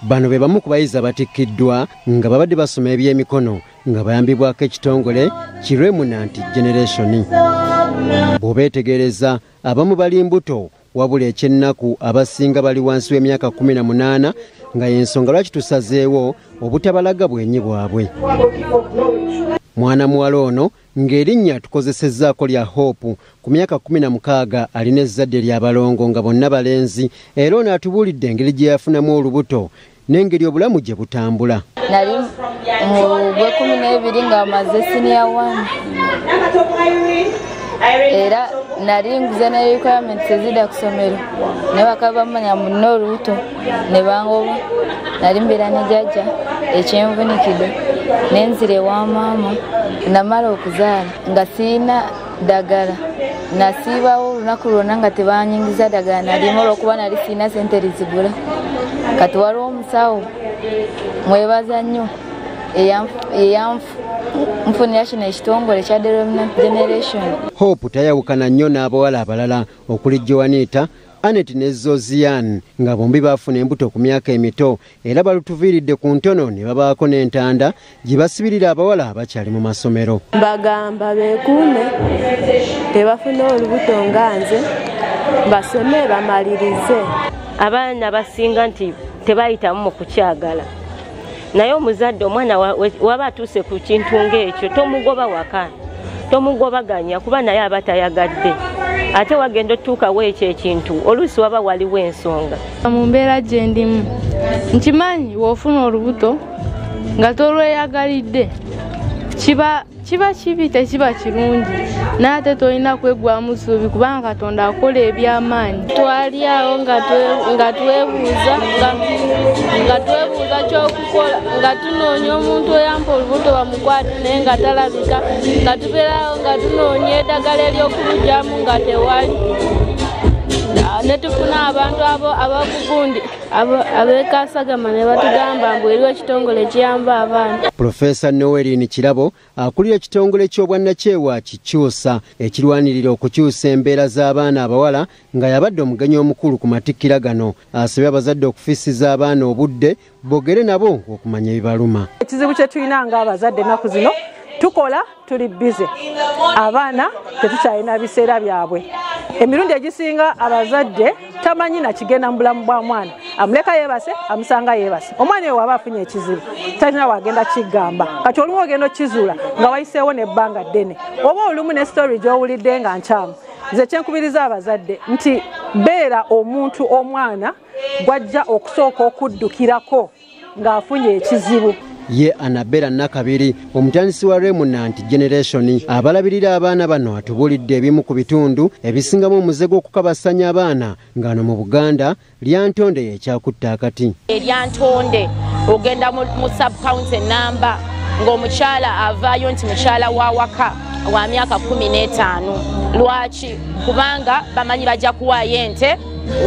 Bano be bamu ku bayizi abatikkiddwa nga babadde basoma ebyemikono nga bayambibwako ekitongole ki Remnant Generation. Bw'obeetegereza abamu bali mbuto wabula ekyennaku abasinga bali wansi w'emyaka 18 nga y'ensonga lwaki tusazeewo obutabalaga bwenyi bwabwe. Mwana muwala ono ng'erinnya tukozesezzaako lya Hope ku myaka 16 alina ezzadde ly'abalongo nga bonna balenzi era ono atubuulidde engeri gye yafunamu olubuto n'engeri obulamu gye butambula. Nali mu gwe 12 nga maze senior 1 era nali nguze na requirements ezida ku ssomero ne bakaba bamanya munno olubuto ne bangoba. Nali mbeera ne jjajja ekyenvunikidde nenzire wa maama namala okuzaala nga siina ddagala. Nasiibawo olunaku lwonna nga tebanyingiza ddagala nalimu olwokuba nali siina sente lizigula. Kati waliwo omusawo mwebaza nnyo eyamfunira kino ekitongole kya Remnant Generation. Hope tayawukana nnyo n'abawala abalala okuli Joanita, Annette ne Zozian nga bombi baafuna embuto ku myaka emito era balutuviiridde ku ntono ne babaako n'entanda gye basibirira abawala abakyali mu masomero. Mbagamba beekuume tebafuna olubuto nga nze basome bamalirize. Abaana basinga nti tebayitamu mu kukyagala. Naye omuzadde omwana waba atuuse ku kintu ng'ekyo tomugoba waka, tomugobaganya kuba naye aba tayagadde. Ate wagenda otuukawo ekyo ekintu oluusi waba waliwo ensonga. Mu mbeera gye ndimu nkimanyi w'ofuna olubuto nga tolweyagalidde kiba kibi tekiba kirungi n'ate tolina kweggwamu ssuubi kubanga Katonda akola eby'amaanyi. Twali awo nga twebuuza ky'okukola nga tunoonya omuntu oyampa olubuto bamukwate naye nga talabika, nga tubeerawo nga tunoonya eddagala ery'okulugyamu nga tewali. Ne tufuna abantu abakugundi abekasagama ne batugamba mbu eriwo ekitongole kiyamba abaana. Profesa Noeline Kirabo akulira ekitongole ky'obwannakyewa Kikyusa ekirwanirira okukyusa embeera z'abaana abawala nga yabadde omugenyi omukulu ku matikkira gano. Asabye abazadde okufissiza abaana obudde bogere nabo okumanya ebibaluma. Ekizibu kye tulina ng'abazadde ennaku zino tukola tuli bize, abaana tetukyalina biseera byabwe. Emirundi egisinga abazadde tamanyi na kigenda mu bulamu bwa mwana, amuleka yeebase amusanga yeebase. Omwana oyo waba afunye ekizibu talina wagenda kigamba, kati olumu ogenda okizuula nga wayiseewo n'ebbanga ddene oba olumu ne story gy'owulidde nga nkyamu. Nze kyenkubiriza abazadde nti beera omuntu omwana gwajja okusooka okuddukirako ng'afunye ekizibu. Ye Annabella Nakabiri omutandisi wa Remnant Generation abalabirira abaana bano atubuulidde ebimu ku bitundu ebisingamu omuze gw'okukabasanya abaana ng'ano mu Buganda lyantonde ekyakutta akati. Lyantonde ogenda mu sub-county namba ng'omukyala avaayo nti mukyala wa waka wa myaka 15. Lwaki? Kubanga bamanyi bajja kuwaayo ente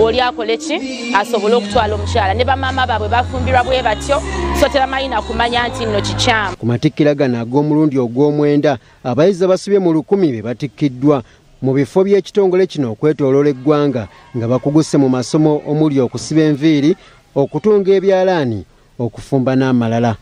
oli akole ki asobole okutwala omukyala ne bamaama baabwe bafumbirwa bwe batyo so teramalina kumanya nti nno kikyamu. Ku matikkira gano ag'omulundi ogw'omwenda abayizi abasibye mu 1000 be batikkiddwa mu bifo by'ekitongole kino okwetooloola eggwanga nga bakuguse mu masomo omuli okusiba enviiri, okutunga ebyalaani, okufumba n'amalala.